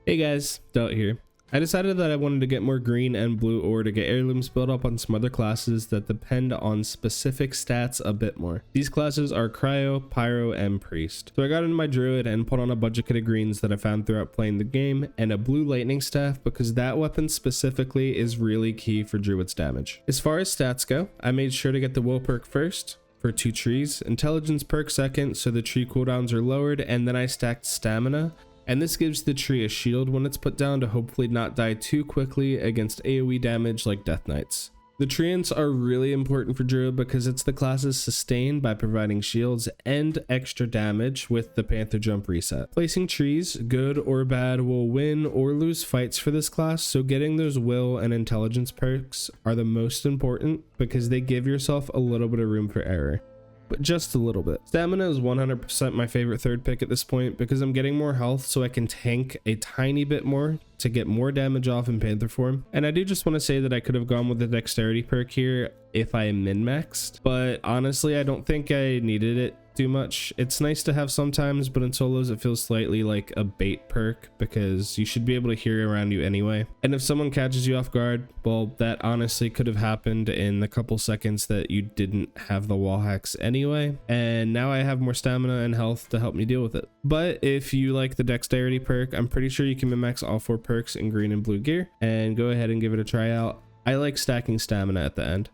Hey guys, Delt here. I decided that I wanted to get more green and blue ore to get heirlooms built up on some other classes that depend on specific stats a bit more. These classes are Cryo, Pyro, and Priest. So I got into my Druid and put on a bunch of kitted greens that I found throughout playing the game, and a blue lightning staff because that weapon specifically is really key for Druid's damage. As far as stats go, I made sure to get the will perk first for 2 trees, intelligence perk second so the tree cooldowns are lowered, and then I stacked stamina. And this gives the tree a shield when it's put down to hopefully not die too quickly against AoE damage like Death Knights. The treants are really important for Druid because it's the class's sustain by providing shields and extra damage with the Panther Jump reset. Placing trees, good or bad, will win or lose fights for this class, so getting those will and intelligence perks are the most important because they give yourself a little bit of room for error. But just a little bit. Stamina is 100% my favorite third pick at this point because I'm getting more health so I can tank a tiny bit more to get more damage off in Panther form. And I do just want to say that I could have gone with the dexterity perk here if I min-maxed, but honestly I don't think I needed it too much. It's nice to have sometimes, but in solos it feels slightly like a bait perk because you should be able to hear around you anyway. And if someone catches you off guard, well, that honestly could have happened in the couple seconds that you didn't have the wall hacks anyway. And now I have more stamina and health to help me deal with it. But if you like the dexterity perk, I'm pretty sure you can min-max all 4 perks in green and blue gear, and go ahead and give it a try out. I like stacking stamina at the end.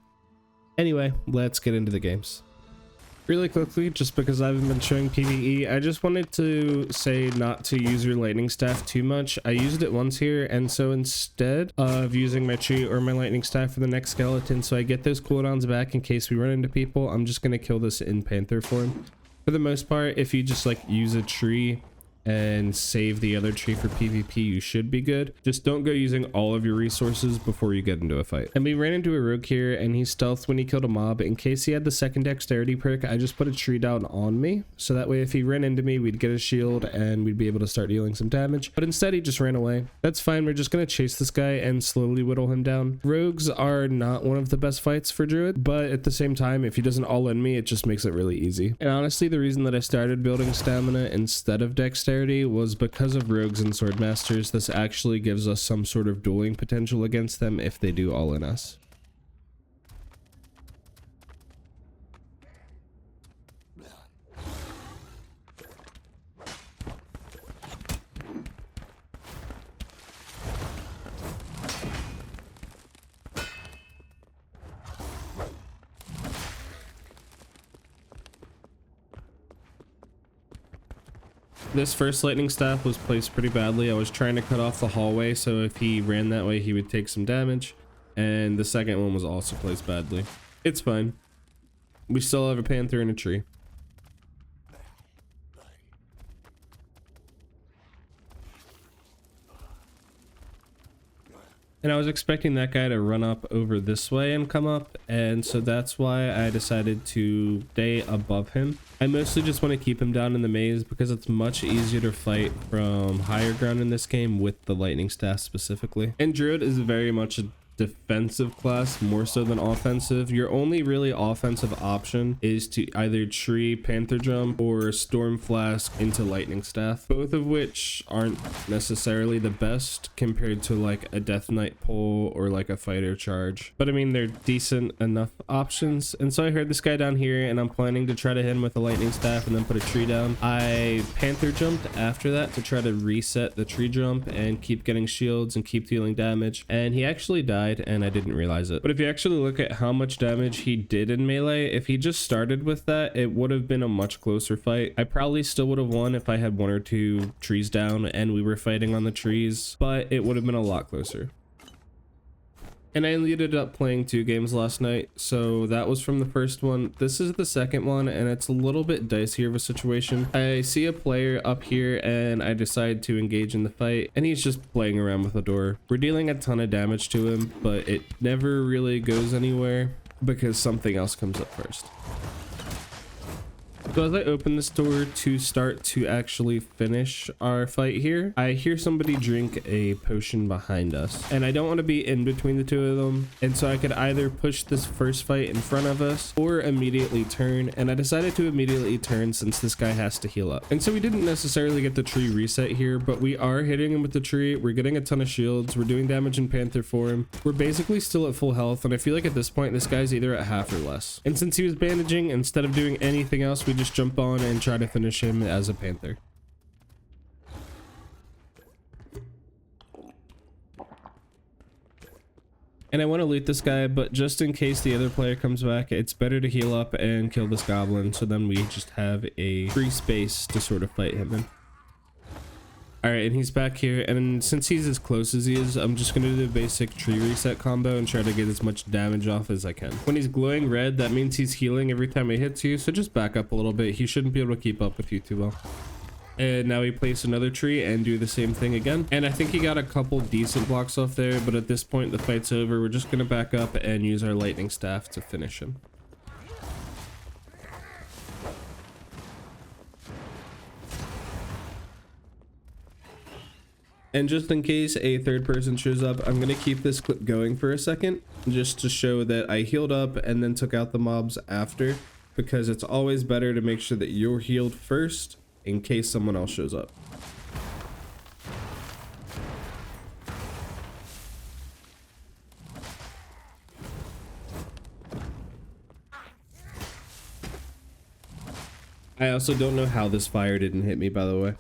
Anyway, let's get into the games. Really quickly, just because I haven't been showing PvE, I just wanted to say not to use your lightning staff too much. I used it once here, and so instead of using my tree or my lightning staff for the next skeleton so I get those cooldowns back in case we run into people, I'm just going to kill this in Panther form. For the most part, if you just like use a tree and save the other tree for PvP, you should be good. Just don't go using all of your resources before you get into a fight. And we ran into a rogue here and he stealthed when he killed a mob. In case he had the second dexterity perk, I just put a tree down on me, so that way if he ran into me we'd get a shield and we'd be able to start dealing some damage. But instead he just ran away. That's fine, we're just gonna chase this guy and slowly whittle him down. Rogues are not one of the best fights for Druid, but at the same time, if he doesn't all in me, it just makes it really easy. And honestly, the reason that I started building stamina instead of dexterity was because of rogues and swordmasters. This actually gives us some sort of dueling potential against them if they do all in us. This first lightning staff was placed pretty badly. I was trying to cut off the hallway so if he ran that way he would take some damage, and the second one was also placed badly. It's fine. We still have a panther in a tree. And I was expecting that guy to run up over this way and come up, and so that's why I decided to stay above him. I mostly just want to keep him down in the maze because it's much easier to fight from higher ground in this game with the lightning staff specifically. And Druid is very much a defensive class more so than offensive. Your only really offensive option is to either tree, Panther Jump, or Storm Flask into lightning staff, both of which aren't necessarily the best compared to like a Death Knight pull or like a fighter charge, but I mean they're decent enough options. And so I heard this guy down here and I'm planning to try to hit him with a lightning staff and then put a tree down. I Panther jumped after that to try to reset the tree jump and keep getting shields and keep dealing damage, and he actually died and I didn't realize it. But if you actually look at how much damage he did in melee, if he just started with that, it would have been a much closer fight. I probably still would have won if I had 1 or 2 trees down and we were fighting on the trees, but it would have been a lot closer. And I ended up playing 2 games last night, so that was from the first one. This is the second one, and it's a little bit dicier of a situation. I see a player up here, and I decide to engage in the fight, and he's just playing around with a door. We're dealing a ton of damage to him, but it never really goes anywhere because something else comes up first. So as I open this door to start to actually finish our fight here, I hear somebody drink a potion behind us, and I don't want to be in between the two of them. And so I could either push this first fight in front of us or immediately turn. And I decided to immediately turn since this guy has to heal up. And so we didn't necessarily get the tree reset here, but we are hitting him with the tree. We're getting a ton of shields. We're doing damage in Panther form. We're basically still at full health. And I feel like at this point, this guy's either at half or less. And since he was bandaging, instead of doing anything else, we just jump on and try to finish him as a Panther. And I want to loot this guy, but just in case the other player comes back, it's better to heal up and kill this goblin, so then we just have a free space to sort of fight him in. Alright, and he's back here, and since he's as close as he is, I'm just going to do the basic tree reset combo and try to get as much damage off as I can. When he's glowing red, that means he's healing every time he hits you, so just back up a little bit. He shouldn't be able to keep up with you too well. And now we place another tree and do the same thing again. And I think he got a couple decent blocks off there, but at this point the fight's over. We're just going to back up and use our lightning staff to finish him. And just in case a third person shows up, I'm going to keep this clip going for a second just to show that I healed up and then took out the mobs after, because it's always better to make sure that you're healed first in case someone else shows up. I also don't know how this fire didn't hit me, by the way.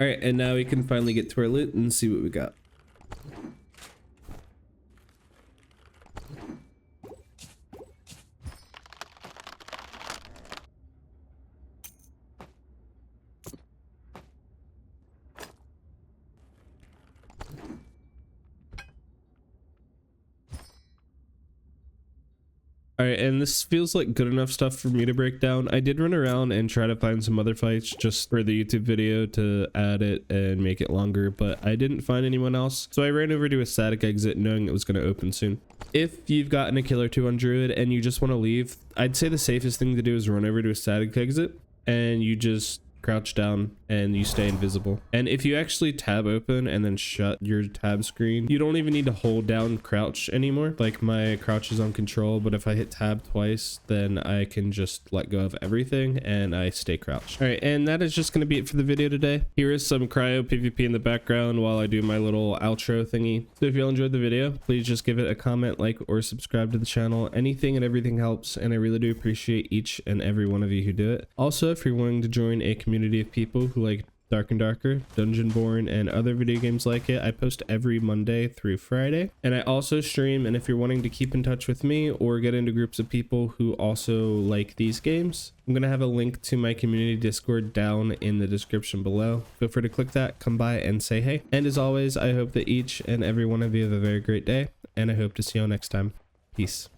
All right, and now we can finally get to our loot and see what we got. All right, and this feels like good enough stuff for me to break down. I did run around and try to find some other fights just for the YouTube video to add it and make it longer, but I didn't find anyone else. So I ran over to a static exit knowing it was going to open soon. If you've gotten a kill or two on Druid and you just want to leave, I'd say the safest thing to do is run over to a static exit and you just crouch down and you stay invisible. And if you actually tab open and then shut your tab screen, you don't even need to hold down crouch anymore. Like my crouch is on control, but if I hit tab twice, then I can just let go of everything and I stay crouched. All right, and that is just going to be it for the video today. Here is some cryo PvP in the background while I do my little outro thingy. So if you enjoyed the video, please just give it a comment, like, or subscribe to the channel. Anything and everything helps, and I really do appreciate each and every one of you who do it. Also, if you're willing to join a community of people who like Dark and Darker, Dungeonborne, and other video games like it, I post every Monday through Friday. And I also stream, and if you're wanting to keep in touch with me or get into groups of people who also like these games, I'm going to have a link to my community Discord down in the description below. Feel free to click that, come by and say hey. And as always, I hope that each and every one of you have a very great day, and I hope to see you all next time. Peace.